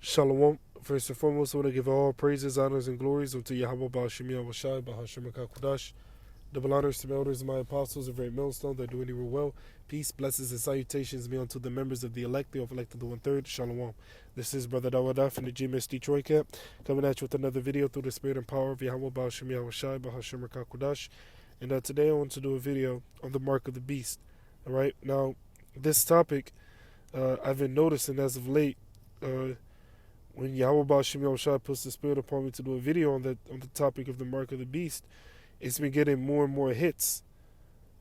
Shalom. First and foremost, I want to give all praises, honors, and glories unto YAHAWAH, YAHAWASHI, Bahashim HaKadosh. Double honors to my elders and my apostles of Great Milestone that do anywhere well. Peace, blessings, and salutations be unto the members of the elect, the elected, the one-third. Shalom. This is Brother Dawadah from the GMS Detroit camp, coming at you with another video through the spirit and power of YAHAWAH, YAHAWASHI, Bahashim HaKadosh. And today I want to do a video on the mark of the beast. Alright, now, this topic, I've been noticing as of late, when YAHAWAH puts the spirit upon me to do a video on the topic of the mark of the beast, it's been getting more and more hits.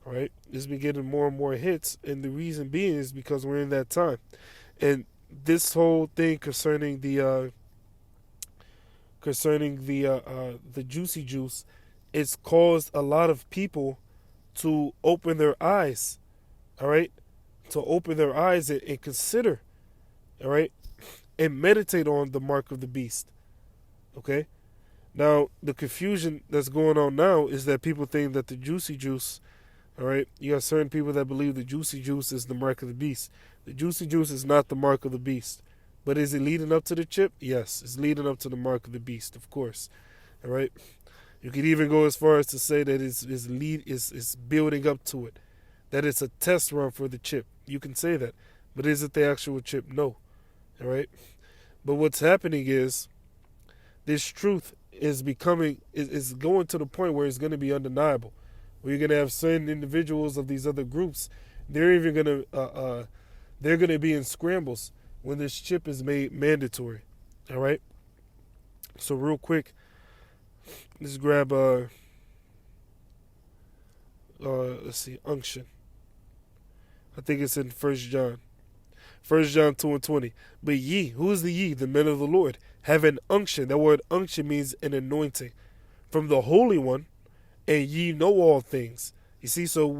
All right, it's been getting more and more hits, and the reason being is because we're in that time, and this whole thing concerning the juicy juice, it's caused a lot of people to open their eyes. All right, to open their eyes and consider. All right. And meditate on the mark of the beast. Okay? Now, the confusion that's going on now is that people think that the juicy juice, all right, you got certain people that believe the juicy juice is the mark of the beast. The juicy juice is not the mark of the beast. But is it leading up to the chip? Yes, it's leading up to the mark of the beast, of course. All right? You could even go as far as to say that it's building up to it, that it's a test run for the chip. You can say that. But is it the actual chip? No. All right, but what's happening is this truth is going to the point where it's going to be undeniable. Where you're going to have certain individuals of these other groups, they're going to be in scrambles when this chip is made mandatory. All right. So real quick, let's grab let's see, unction. I think it's in 1 John. 1 John 2:20. But ye, who is the ye? The men of the Lord, have an unction. That word unction means an anointing from the Holy One, and ye know all things. You see, so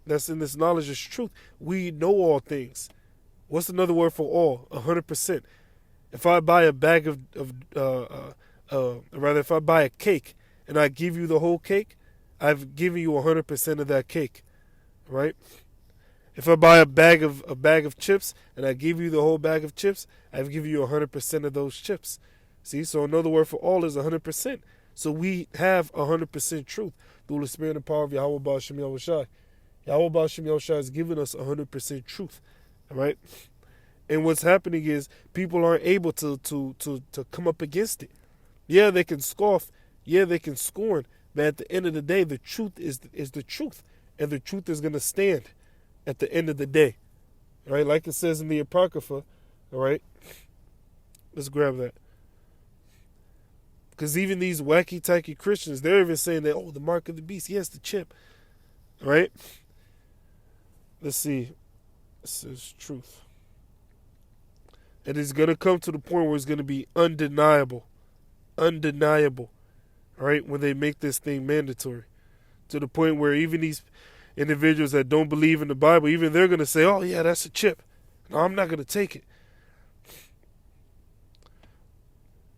that's in this knowledge is truth. We know all things. What's another word for all? 100%. If I buy a bag if I buy a cake and I give you the whole cake, I've given you 100% of that cake, right? If I buy a bag of chips and I give you the whole bag of chips, I've given you 100% of those chips. See, so another word for all is 100%. So we have 100% truth through the spirit and power of YAHAWAH YAHAWASHI. YAHAWAH YAHAWASHI has given us 100% truth. All right? And what's happening is people aren't able to come up against it. Yeah, they can scoff. Yeah, they can scorn. But at the end of the day, the truth is the truth. And the truth is going to stand at the end of the day, all right? Like it says in the Apocrypha, all right? Let's grab that. Because even these wacky-tacky Christians, they're even saying that, oh, the mark of the beast, yes, the chip, all right? Let's see. This is truth. And it's going to come to the point where it's going to be undeniable, all right, when they make this thing mandatory, to the point where even these individuals that don't believe in the Bible, even they're going to say, oh, yeah, that's a chip. No, I'm not going to take it.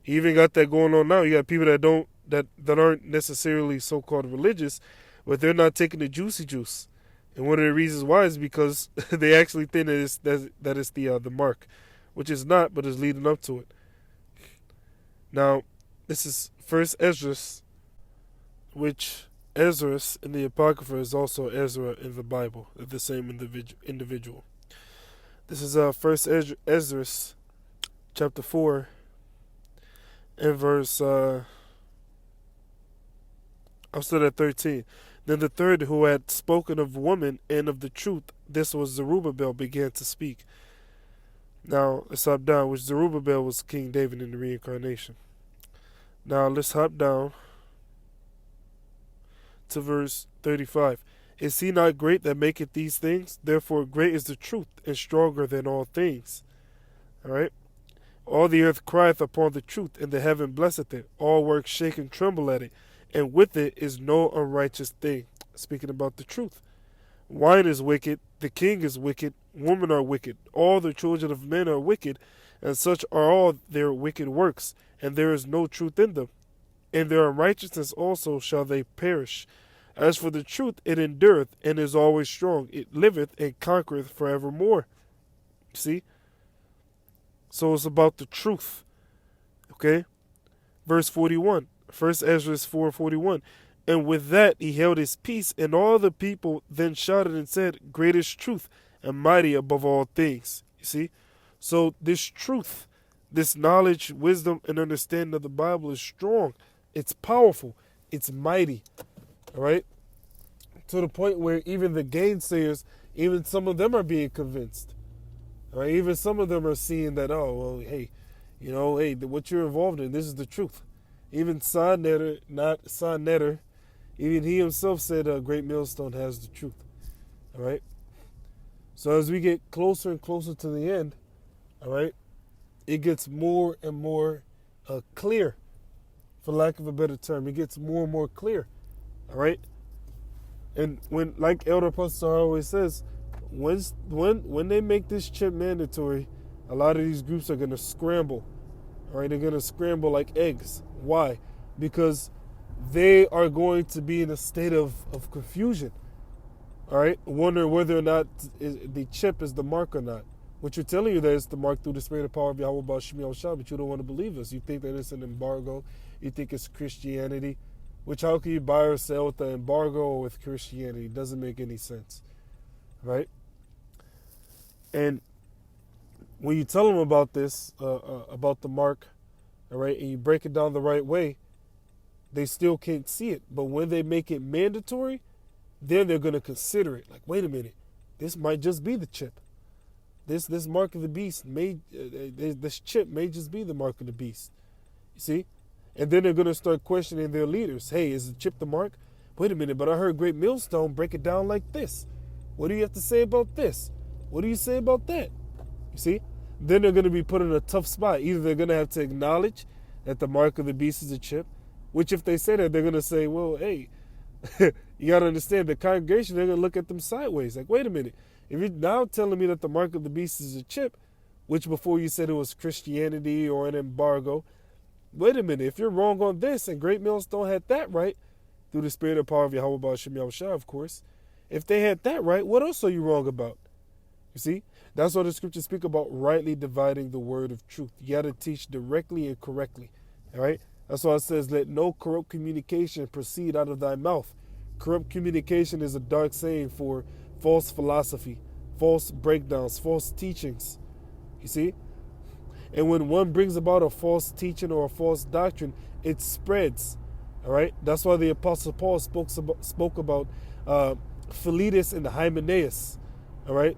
You even got that going on now. You got people that aren't necessarily so-called religious, but they're not taking the juicy juice. And one of the reasons why is because they actually think that it's the mark, which is not, but is leading up to it. Now, this is First Esdras, which Esdras in the Apocrypha is also Ezra in the Bible, the same individual. This is First Esdras, chapter 4, and verse. I'm still at 13. Then the third, who had spoken of woman and of the truth, this was Zerubbabel, began to speak. Now let's hop down. Which Zerubbabel was King David in the reincarnation. Now let's hop down to verse 35. Is he not great that maketh these things? Therefore great is the truth, and stronger than all things. All right. All the earth crieth upon the truth, and the heaven blesseth it. All works shake and tremble at it, and with it is no unrighteous thing. Speaking about the truth. Wine is wicked, the king is wicked, women are wicked, all the children of men are wicked, and such are all their wicked works, and there is no truth in them. And their unrighteousness also shall they perish. As for the truth, it endureth, and is always strong. It liveth, and conquereth forevermore. See? So it's about the truth. Okay? Verse 41. 1 Ezra 4:41. And with that he held his peace, and all the people then shouted and said, Great is truth, and mighty above all things. You see? So this truth, this knowledge, wisdom, and understanding of the Bible is strong. It's powerful. It's mighty. All right? To the point where even the gainsayers, even some of them are being convinced. All right? Even some of them are seeing that, oh, well, hey, what you're involved in, this is the truth. Even Netter, even he himself said Great Millstone has the truth. All right? So as we get closer and closer to the end, all right, it gets more and more clear, for lack of a better term. It gets more and more clear. All right? And when, like Elder Pastor always says, when they make this chip mandatory, a lot of these groups are going to scramble. All right? They're going to scramble like eggs. Why? Because they are going to be in a state of confusion. All right? Wonder whether or not the chip is the mark or not. What you're telling you that it's the mark through the spirit and power of YAHAWASHI, but you don't want to believe us. You think that it's an embargo. You think it's Christianity. Which, how can you buy or sell with the embargo or with Christianity? It doesn't make any sense. Right? And when you tell them about this, about the mark, all right, and you break it down the right way, they still can't see it. But when they make it mandatory, then they're going to consider it. Like, wait a minute, this might just be the chip. This mark of the beast this chip may just be the mark of the beast. You see? And then they're going to start questioning their leaders. Hey, is the chip the mark? Wait a minute, but I heard Great Millstone break it down like this. What do you have to say about this? What do you say about that? You see? Then they're going to be put in a tough spot. Either they're going to have to acknowledge that the mark of the beast is a chip, which if they say that, they're going to say, well, hey, you got to understand, the congregation, they're going to look at them sideways. Like, wait a minute. If you're now telling me that the mark of the beast is a chip, which before you said it was Christianity or an embargo, wait a minute. If you're wrong on this, and Great Millstone had that right, through the spirit and power of YAHAWAH, of course, if they had that right, what else are you wrong about? You see? That's why the scriptures speak about rightly dividing the word of truth. You got to teach directly and correctly. All right? That's why it says, let no corrupt communication proceed out of thy mouth. Corrupt communication is a dark saying for false philosophy, false breakdowns, false teachings. You see? And when one brings about a false teaching or a false doctrine, it spreads. All right? That's why the Apostle Paul spoke about Philetus and Hymenaeus. All right?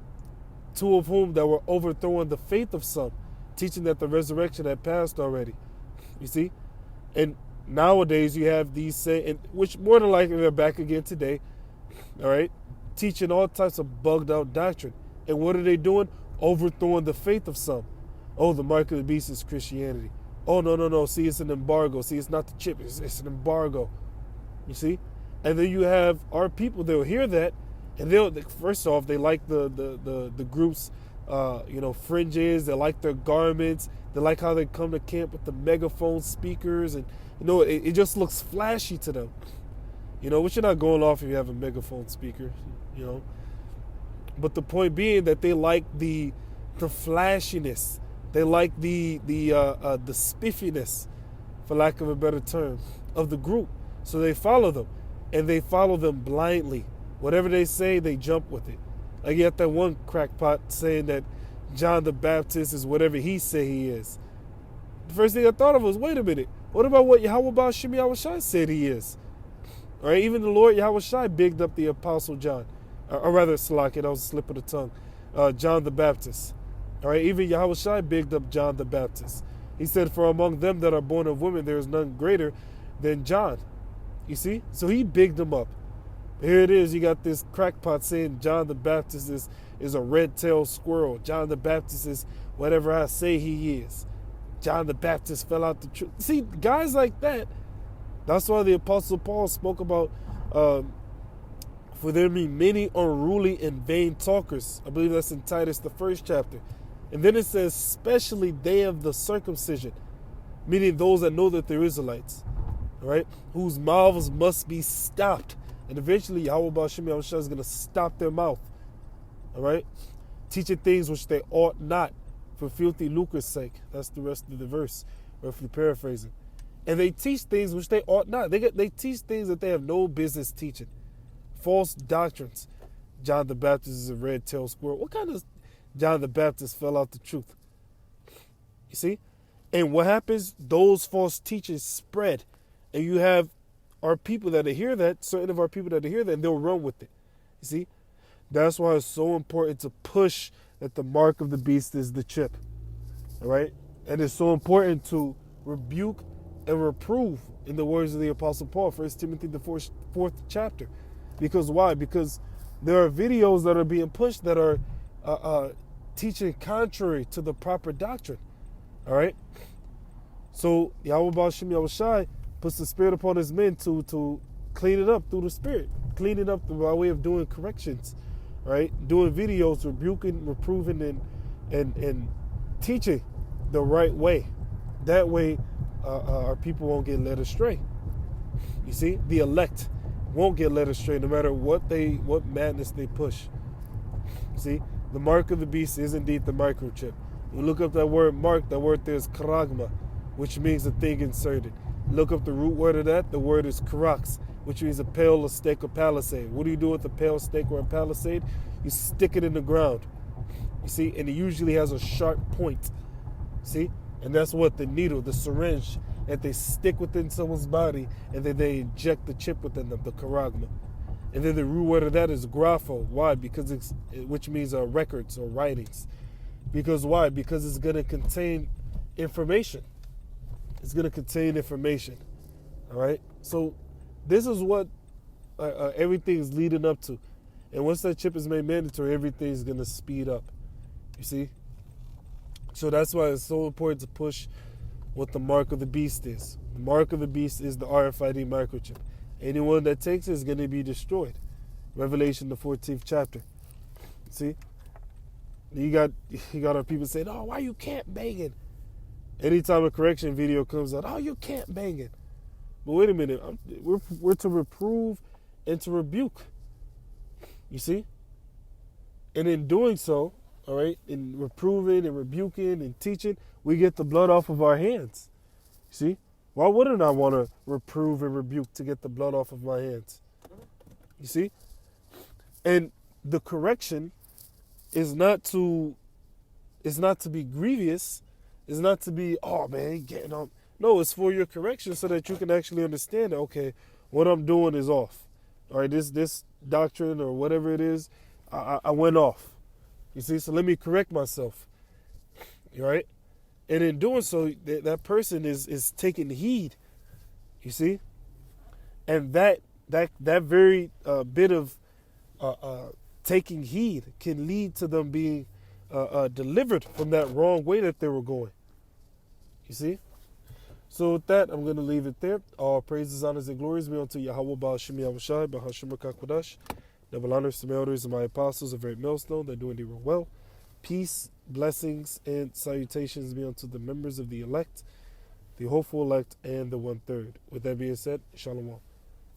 Two of whom that were overthrowing the faith of some, teaching that the resurrection had passed already. You see? And nowadays you have these saying, which more than likely they're back again today, all right, teaching all types of bugged out doctrine. And what are they doing? Overthrowing the faith of some. Oh, the mark of the beast is Christianity. Oh, no. See, it's an embargo. See, it's not the chip. It's an embargo. You see? And then you have our people, they'll hear that, and first off, they like the group's, fringes. They like their garments. They like how they come to camp with the megaphone speakers. And, it just looks flashy to them. Which you're not going off if you have a megaphone speaker, But the point being that they like the flashiness. They like the spiffiness, for lack of a better term, of the group. So they follow them. And they follow them blindly. Whatever they say, they jump with it. Like you have that one crackpot saying that John the Baptist is whatever he say he is. The first thing I thought of was, wait a minute. What about what YAHAWASHI said he is? All right, even the Lord YAHAWASHI bigged up the Apostle John. Or rather, Salaki, that was a slip of the tongue. John the Baptist. All right, even YAHAWASHI bigged up John the Baptist. He said, for among them that are born of women, there is none greater than John. You see? So he bigged them up. Here it is. You got this crackpot saying John the Baptist is a red-tailed squirrel. John the Baptist is whatever I say he is. John the Baptist fell out the truth. See, guys like that, that's why the Apostle Paul spoke about for there be many unruly and vain talkers. I believe that's in Titus, the 1st chapter. And then it says, especially they of the circumcision, meaning those that know that they're Israelites, all right, whose mouths must be stopped. And eventually, YAHAWASHI is going to stop their mouth, all right, teaching things which they ought not for filthy lucre's sake. That's the rest of the verse. roughly paraphrasing. And they teach things which they ought not. They teach things that they have no business teaching. False doctrines. John the Baptist is a red-tailed squirrel. What kind of John the Baptist fell out the truth? You see? And what happens? Those false teachings spread. And you have our people that hear that, certain of our people that hear that, and they'll run with it. You see? That's why it's so important to push that the mark of the beast is the chip. All right? And it's so important to rebuke and reprove, in the words of the Apostle Paul, 1 Timothy, the fourth chapter. Because why? Because there are videos that are being pushed that are teaching contrary to the proper doctrine. All right? So YAHAWASHI puts the Spirit upon his men to clean it up through the Spirit. Clean it up by way of doing corrections. Right? Doing videos, rebuking, reproving, and teaching the right way. That way, our people won't get led astray. You see? The elect won't get led astray no matter what madness they push. See? The mark of the beast is indeed the microchip. You look up that word mark, that word there is karagma, which means a thing inserted. Look up the root word of that, the word is karax, which means a pail, a stake, or palisade. What do you do with a pail, stake, or a palisade? You stick it in the ground. You see? And it usually has a sharp point. See? And that's what the needle, the syringe, that they stick within someone's body, and then they inject the chip within them, the karagma. And then the root word of that is grapho. Why? Because which means records or writings. Because why? Because it's going to contain information. It's going to contain information. All right? So this is what everything's leading up to. And once that chip is made mandatory, everything's going to speed up. You see? So that's why it's so important to push what the mark of the beast is. The mark of the beast is the RFID microchip. Anyone that takes it is going to be destroyed. Revelation, the 14th chapter. See? You got our people saying, oh, why you can't banging? Anytime a correction video comes out, oh, you can't banging. But wait a minute. We're to reprove and to rebuke. You see? And in doing so, all right, in reproving and rebuking and teaching, we get the blood off of our hands. See? Why wouldn't I want to reprove and rebuke to get the blood off of my hands? You see? And the correction is not to be grievous. It's not to be, oh man, getting on. No, it's for your correction so that you can actually understand that, okay, what I'm doing is off. All right, this doctrine or whatever it is, I went off. You see, so let me correct myself. All right? And in doing so, that person is taking heed. You see? And that very bit of taking heed can lead to them being delivered from that wrong way that they were going. You see? So with that, I'm going to leave it there. All praises, honors, and glories be unto Yahawah, Ba'ashim Yahawashi, Bahashim Kakwadash. Double honors to my elders and my apostles of Great Milestone. They're doing real well. Peace, blessings, and salutations be unto the members of the elect, the hopeful elect, and the 1/3. With that being said, Shalom.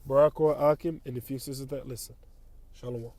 RAWCHAA, Akim, and the few sisters that listen. Shalom.